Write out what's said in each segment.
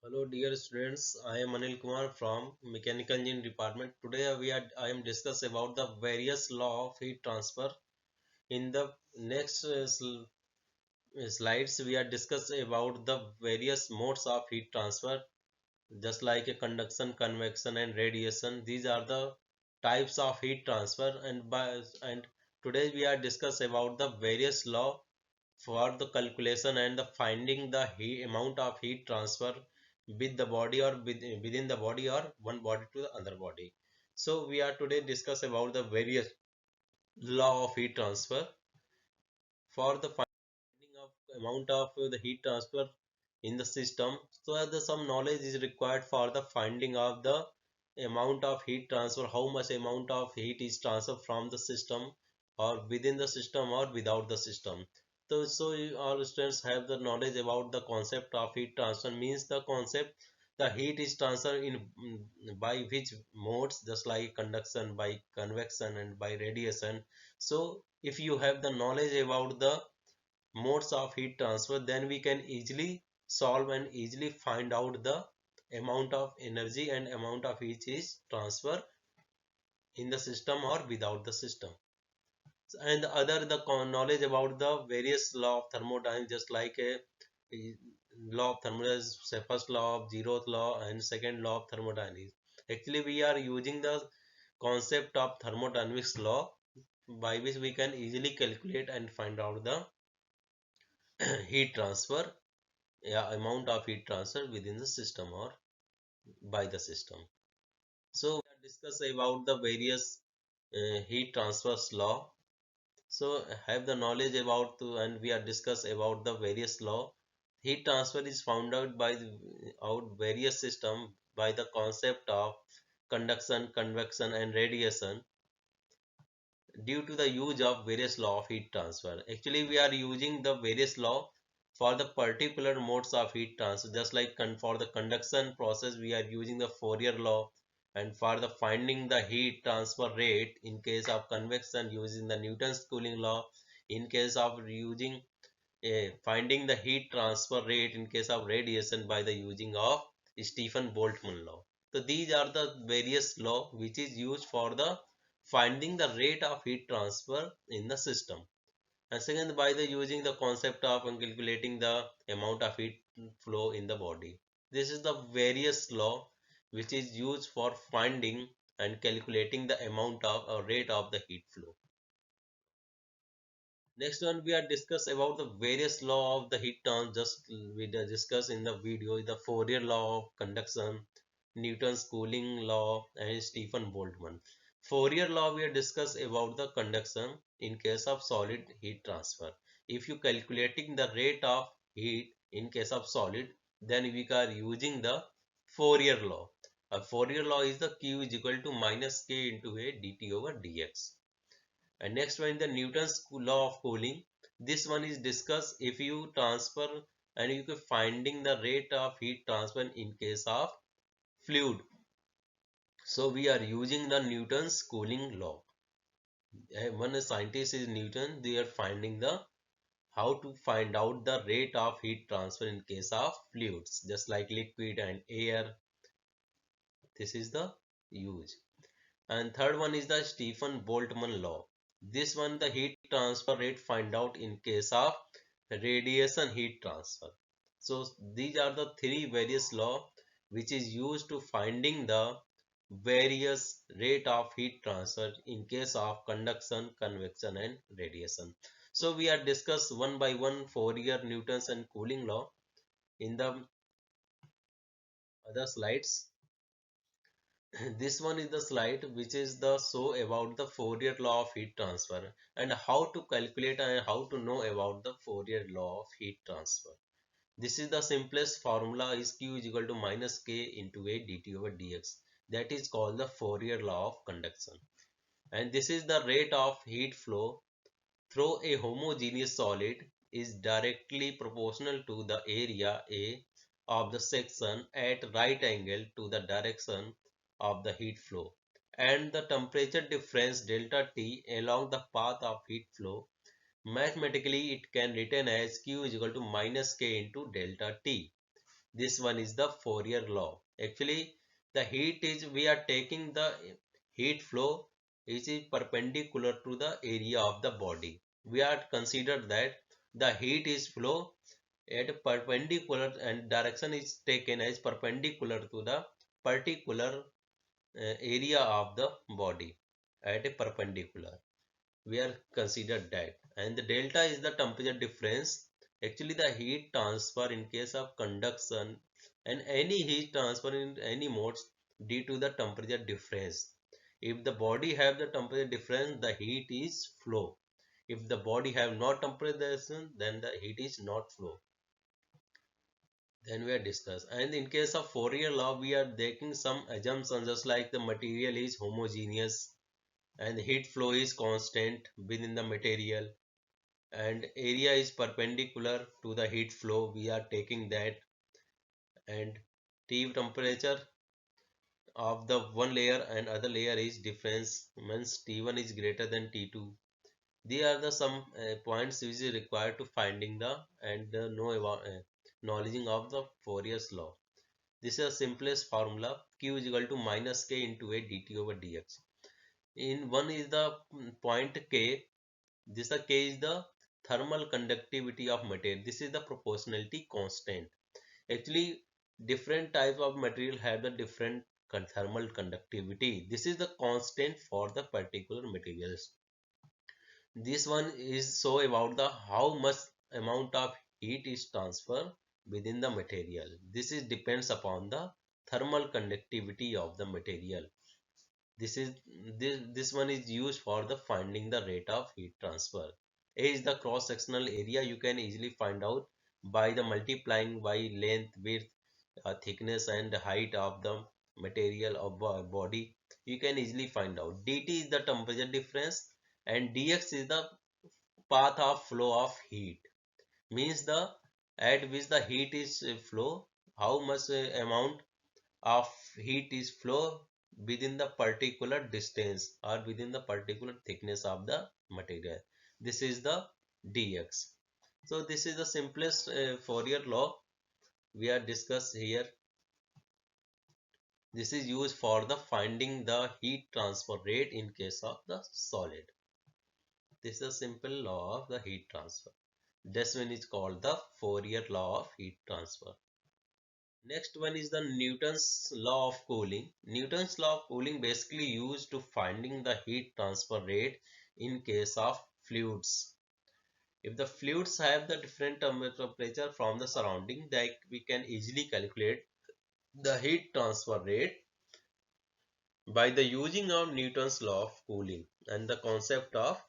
Hello dear students, I am Anil Kumar from Mechanical Engineering Department. Today I am discuss about the various law of heat transfer. In the next slides we are discuss about the various modes of heat transfer, just like a conduction, convection and radiation. These are the types of heat transfer, and today we are discuss about the various law for the calculation and the finding the amount of heat transfer with the body or within the body or one body to the other body. So we are today discuss about the various law of heat transfer for the finding of amount of the heat transfer in the system. So some knowledge is required for the finding of the amount of heat transfer, how much amount of heat is transferred from the system or within the system or without the system. All students have the knowledge about the concept of heat transfer. Means the concept, the heat is transferred in by which modes, just like conduction, by convection and by radiation. So if you have the knowledge about the modes of heat transfer, then we can easily solve and easily find out the amount of energy and amount of heat is transfer in the system or without the system. And the knowledge about the various law of thermodynamics, just like a law of thermodynamics, first law of zeroth law and second law of thermodynamics. Actually we are using the concept of thermodynamics law, by which we can easily calculate and find out the heat transfer, yeah, amount of heat transfer within the system or by the system. So we are discuss about the various heat transfers law. So have the knowledge about and we are discuss about the various law. Heat transfer is found out by out various system by the concept of conduction, convection and radiation due to the use of various law of heat transfer. Actually, we are using the various law for the particular modes of heat transfer. Just like for the conduction process, we are using the Fourier law, and for the finding the heat transfer rate in case of convection, using the Newton's cooling law. In case of using finding the heat transfer rate in case of radiation by the using of Stephen Boltzmann law. So these are the various law which is used for the finding the rate of heat transfer in the system. And second, by the using the concept of calculating the amount of heat flow in the body. This is the various law which is used for finding and calculating the amount of or rate of the heat flow. Next one we are discuss about the various law of the heat transfer. Just we discuss in the video the Fourier law of conduction, Newton's cooling law and Stephen Boltzmann. Fourier law we are discuss about the conduction in case of solid heat transfer. If you calculating the rate of heat in case of solid, then we are using the Fourier law. A Fourier law is the Q is equal to minus K into A dt over dx. And next one, the Newton's law of cooling. This one is discussed if you transfer and you can finding the rate of heat transfer in case of fluid. So we are using the Newton's cooling law. One scientist is Newton. They are finding the how to find out the rate of heat transfer in case of fluids, just like liquid and air. This is the use. And third one is the Stephen Boltzmann law. This one the heat transfer rate find out in case of radiation heat transfer. So these are the three various law which is used to finding the various rate of heat transfer in case of conduction, convection and radiation. So we are discuss one by one Fourier, Newton's and cooling law in the other slides. This one is the slide which is the show about the Fourier law of heat transfer and how to calculate and how to know about the Fourier law of heat transfer. This is the simplest formula is Q is equal to minus K into A dt over dx. That is called the Fourier law of conduction. And this is the rate of heat flow through a homogeneous solid is directly proportional to the area A of the section at right angle to the direction of the heat flow, and the temperature difference delta T along the path of heat flow. Mathematically it can written as Q is equal to minus K into delta T. This one is the Fourier law. Actually, the heat is, we are taking the heat flow is perpendicular to the area of the body. We are considered that the heat is flow at a perpendicular and direction is taken as perpendicular to the particular area of the body at a perpendicular. We are considered that, and the delta is the temperature difference. Actually, the heat transfer in case of conduction and any heat transfer in any modes due to the temperature difference. If the body have the temperature difference, the heat is flow. If the body have not temperature difference, then the heat is not flow. Then we are discuss. And in case of Fourier law, we are taking some assumptions just like the material is homogeneous and the heat flow is constant within the material and area is perpendicular to the heat flow. We are taking that, and T temperature of the one layer and other layer is difference means T1 is greater than T2. These are the some points which is required to finding the and know about knowledging of the Fourier's law. This is the simplest formula. Q is equal to minus K into a dt over dx. In one is the point K. This the K is the thermal conductivity of material. This is the proportionality constant. Actually, different types of material have the different thermal conductivity. This is the constant for the particular materials. This one is so about the how much amount of heat is transferred within the material. This is depends upon the thermal conductivity of the material. This is this one is used for the finding the rate of heat transfer. A is the cross sectional area. You can easily find out by the multiplying by length, width, thickness and height of the material of body. You can easily find out. dt is the temperature difference and dx is the path of flow of heat. Means the at which the heat is flow, how much amount of heat is flow within the particular distance or within the particular thickness of the material. This is the dx. So this is the simplest Fourier law we are discussed here. This is used for the finding the heat transfer rate in case of the solid. This is a simple law of the heat transfer. This one is called the Fourier law of heat transfer. Next one is the Newton's law of cooling. Newton's law of cooling basically used to finding the heat transfer rate in case of fluids. If the fluids have the different temperature from the surrounding, that we can easily calculate the heat transfer rate by the using of Newton's law of cooling and the concept of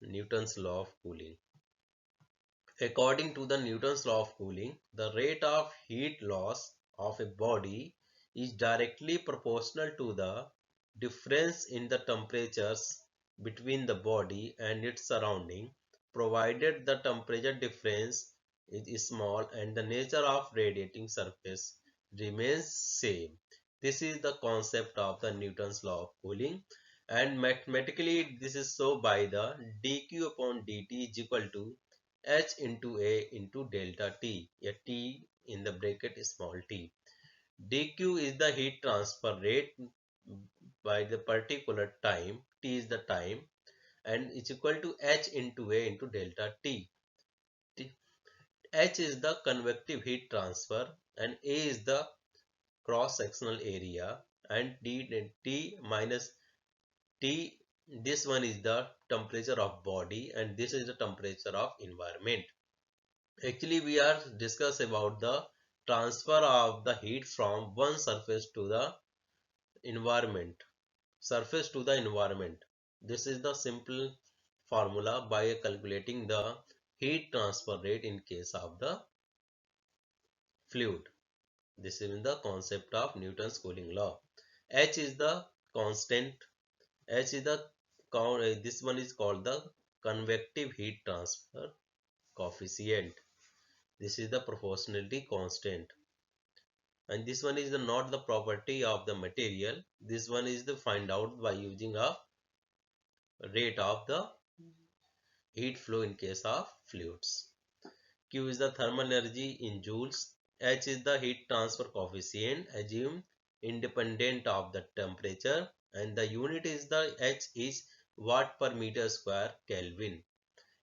Newton's law of cooling. According to the Newton's law of cooling, the rate of heat loss of a body is directly proportional to the difference in the temperatures between the body and its surrounding, provided the temperature difference is small and the nature of radiating surface remains same. This is the concept of the Newton's law of cooling, and mathematically this is so by the dq upon dt is equal to H into A into delta T, a T in the bracket small t. dq is the heat transfer rate by the particular time, T is the time, and it's equal to H into A into delta T. H is the convective heat transfer and A is the cross sectional area, and T minus T, this one is the temperature of body and this is the temperature of environment. Actually, we are discuss about the transfer of the heat from one surface to the environment. Surface to the environment. This is the simple formula by calculating the heat transfer rate in case of the fluid. This is in the concept of Newton's cooling law. H is the constant. H is the this one is called the convective heat transfer coefficient. This is the proportionality constant, and this one is the not the property of the material. This one is the find out by using a rate of the heat flow in case of fluids. Q is the thermal energy in joules, H is the heat transfer coefficient, assume independent of the temperature, and the unit is the H is watt per meter square Kelvin.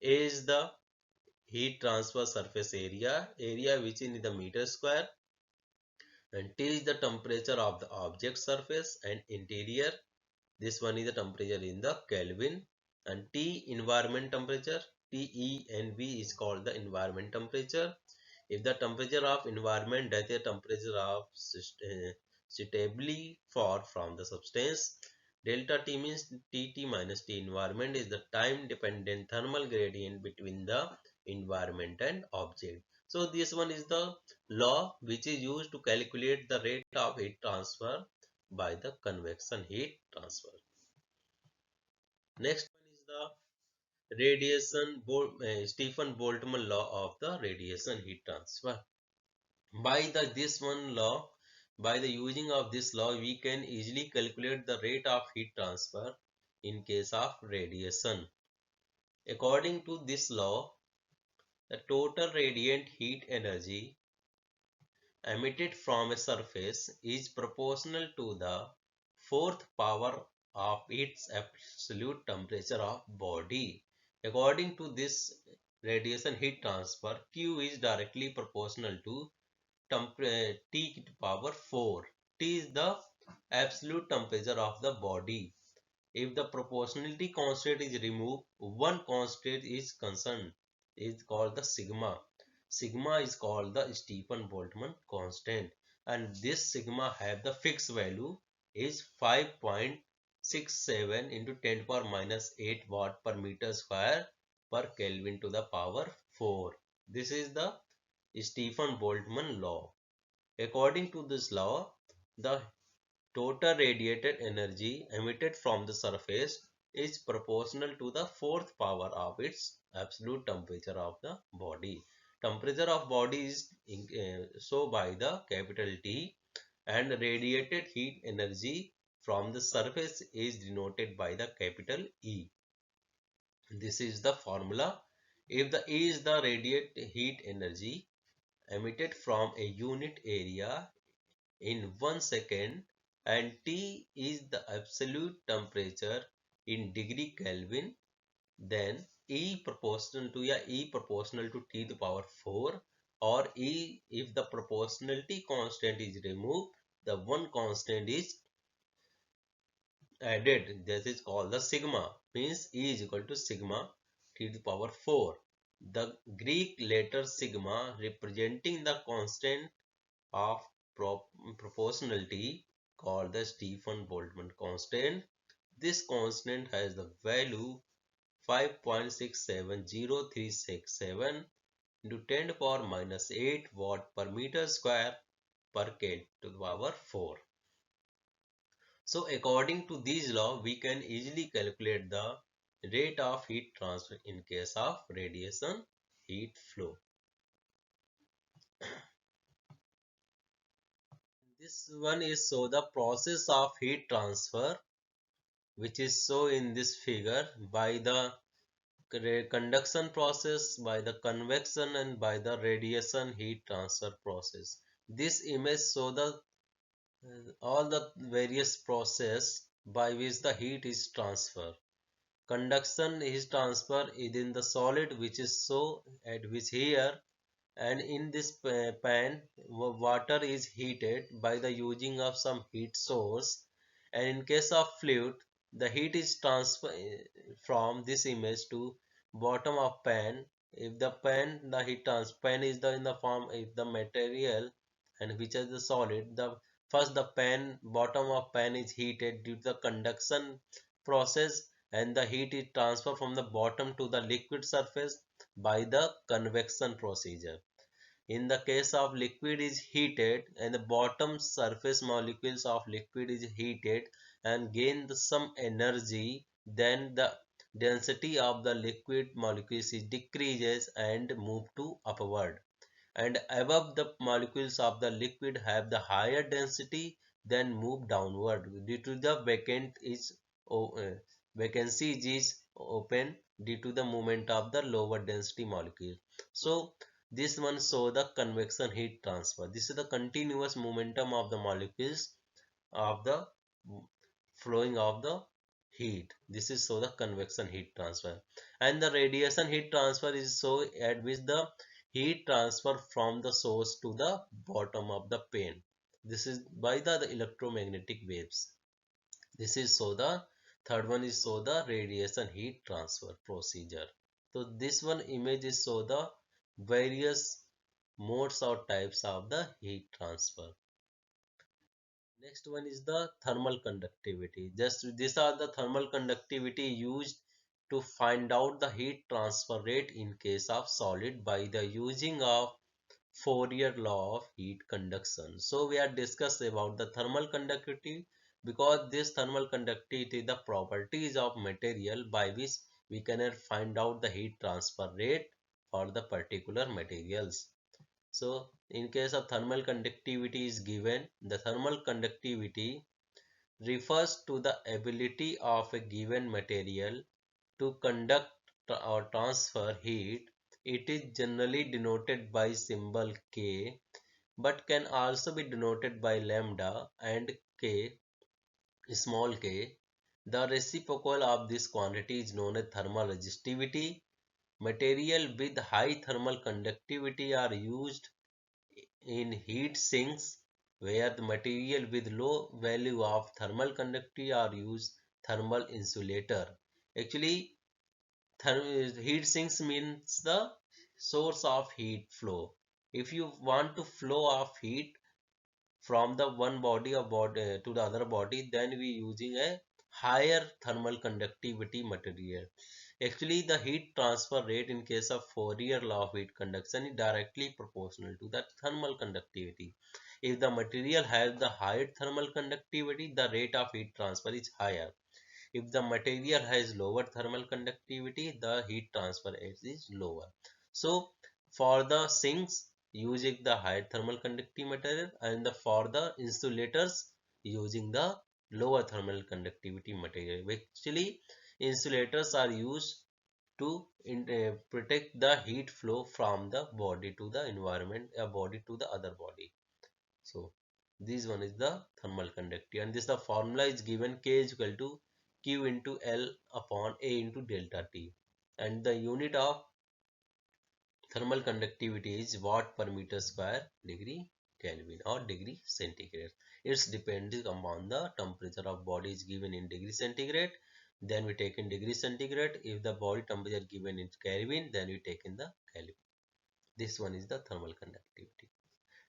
A is the heat transfer surface area, area which is in the meter square, and T is the temperature of the object surface and interior. This one is the temperature in the Kelvin, and T environment temperature. TE and V is called the environment temperature. If the temperature of environment that is the temperature of suitably far from the substance, delta T means Tt minus T environment is the time dependent thermal gradient between the environment and object. So this one is the law which is used to calculate the rate of heat transfer by the convection heat transfer. Next one is the Stephen Boltzmann law of the radiation heat transfer. By the this one law, by the using of this law, we can easily calculate the rate of heat transfer in case of radiation. According to this law, the total radiant heat energy emitted from a surface is proportional to the fourth power of its absolute temperature of body. According to this radiation heat transfer, Q is directly proportional to T to the power 4. T is the absolute temperature of the body. If the proportionality constant is removed, one constant is concerned, is called the sigma. Sigma is called the Stephen Boltzmann constant, and this sigma have the fixed value is 5.67 into 10 power minus 8 watt per meter square per Kelvin to the power 4. This is the Stephen Boltzmann law. According to this law, the total radiated energy emitted from the surface is proportional to the fourth power of its absolute temperature of the body. Temperature of body is so by the capital T, and radiated heat energy from the surface is denoted by the capital E. This is the formula. If the E is the radiated heat energy emitted from a unit area in 1 second, and T is the absolute temperature in degree Kelvin, then E proportional to T to the power 4, or E, if the proportionality constant is removed, the one constant is added. This is called the sigma, means E is equal to sigma T to the power 4. The Greek letter sigma representing the constant of proportionality called the Stephen Boltzmann constant. This constant has the value 5.670367 into 10 to the power minus 8 watt per meter square per K to the power 4. So according to these law, we can easily calculate the rate of heat transfer in case of radiation heat flow. This one is so the process of heat transfer, which is so in this figure, by the conduction process, by the convection, and by the radiation heat transfer process. This image show the all the various process by which the heat is transferred. Conduction is transfer within the solid, which is so at which here, and in this pan water is heated by the using of some heat source, and in case of fluid the heat is transferred from this image to bottom of pan. If the pan, the pan is the in the form, if the material and which is the solid, the first the pan, bottom of pan is heated due to the conduction process, and the heat is transferred from the bottom to the liquid surface by the convection procedure. In the case of liquid is heated, and the bottom surface molecules of liquid is heated and gain some energy, then the density of the liquid molecules is decreases and move to upward, and above the molecules of the liquid have the higher density, then move downward due to the vacancy is open due to the movement of the lower density molecule. So This one show the convection heat transfer. This is the continuous momentum of the molecules of the flowing of the heat. This is so the convection heat transfer. And the radiation heat transfer is so at which the heat transfer from the source to the bottom of the pane. This is by the electromagnetic waves. This is so the third one is so the radiation heat transfer procedure. So this one image is so the various modes or types of the heat transfer. Next one is the thermal conductivity. Just these are the thermal conductivity used to find out the heat transfer rate in case of solid by the using of Fourier law of heat conduction. So we are discussed about the thermal conductivity because this thermal conductivity is the properties of material by which we can find out the heat transfer rate for the particular materials. So in case of thermal conductivity is given, the thermal conductivity refers to the ability of a given material to conduct or transfer heat. It is generally denoted by symbol K, but can also be denoted by lambda and K, small k. The reciprocal of this quantity is known as thermal resistivity. Material with high thermal conductivity are used in heat sinks, where the material with low value of thermal conductivity are used thermal insulator. Actually, heat sinks means the source of heat flow. If you want to flow of heat from the one body or body to the other body, then we using a higher thermal conductivity material. Actually, the heat transfer rate in case of Fourier law of heat conduction is directly proportional to the thermal conductivity. If the material has the higher thermal conductivity, the rate of heat transfer is higher. If the material has lower thermal conductivity, the heat transfer rate is lower. So for the sinks using the high thermal conducting material, and for the insulators using the lower thermal conductivity material. Actually, insulators are used to protect the heat flow from the body to the environment, a body to the other body. So this one is the thermal conductivity, and this the formula is given K is equal to Q into L upon A into delta T, and the unit of thermal conductivity is watt per meter square degree Kelvin or degree centigrade. It's depending upon the temperature of body is given in degree centigrade. Then we take in degree centigrade. If the body temperature given in Kelvin, then we take in the Kelvin. This one is the thermal conductivity.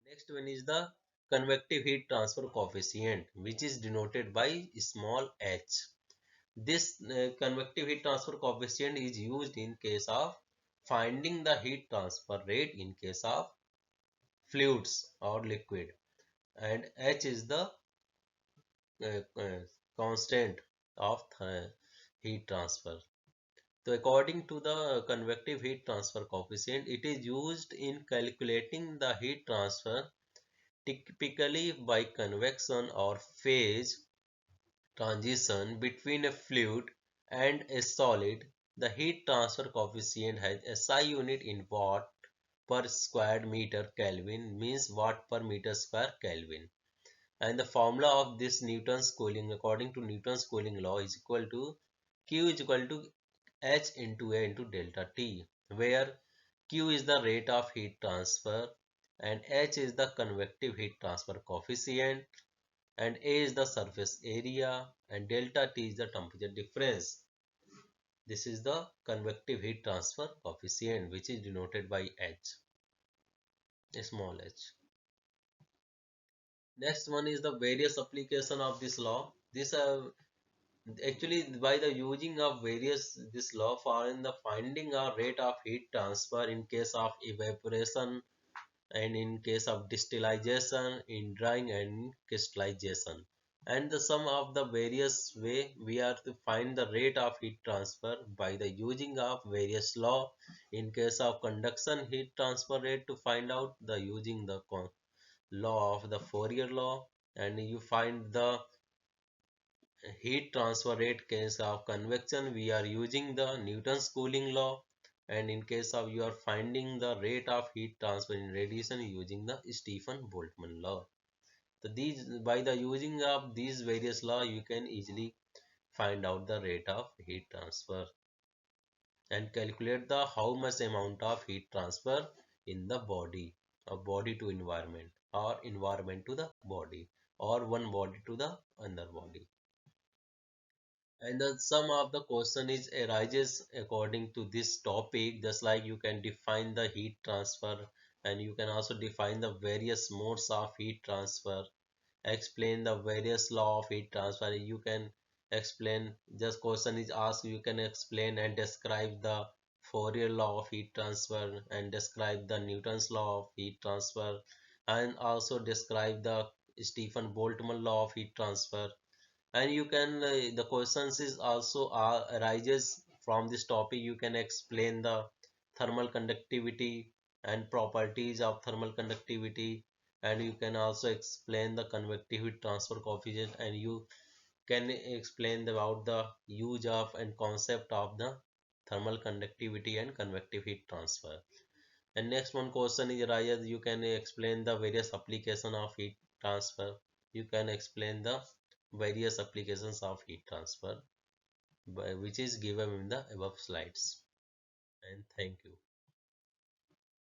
Next one is the convective heat transfer coefficient, which is denoted by small h. This convective heat transfer coefficient is used in case of finding the heat transfer rate in case of fluids or liquid, and h is the constant of heat transfer. So according to the convective heat transfer coefficient, it is used in calculating the heat transfer typically by convection or phase transition between a fluid and a solid. The heat transfer coefficient has SI unit in watt per square meter Kelvin, means watt per meter square Kelvin. And the formula of this Newton's cooling, according to Newton's cooling law, is equal to Q is equal to H into A into delta T, where Q is the rate of heat transfer and H is the convective heat transfer coefficient and A is the surface area and delta T is the temperature difference. This is the convective heat transfer coefficient, which is denoted by H, small h. Next one is the various application of this law. This actually by the using of various this law for in the finding a rate of heat transfer in case of evaporation and in case of distillation, in drying and crystallization, and the sum of the various way we are to find the rate of heat transfer by the using of various law. In case of conduction heat transfer rate, to find out the using the law of the Fourier law, and you find the heat transfer rate. Case of convection we are using the Newton's cooling law, And in case of you are finding the rate of heat transfer in radiation using the Stephen Boltzmann law. So these, by the using of these various law, you can easily find out the rate of heat transfer and calculate the how much amount of heat transfer in the body, or body to environment, or environment to the body, or one body to the other body. And then some of the question is arises according to this topic, just like you can define the heat transfer, and you can also define the various modes of heat transfer, explain the various law of heat transfer. You can explain, just question is asked, you can explain and describe the Fourier law of heat transfer, and describe the Newton's law of heat transfer, and also describe the Stephen Boltzmann law of heat transfer. And you can the questions is also arises from this topic. You can explain the thermal conductivity and properties of thermal conductivity, and you can also explain the convective heat transfer coefficient, and you can explain about the use of and concept of the thermal conductivity and convective heat transfer. And next one question is arises, you can explain the various application of heat transfer. You can explain the various applications of heat transfer, which is given in the above slides. And thank you.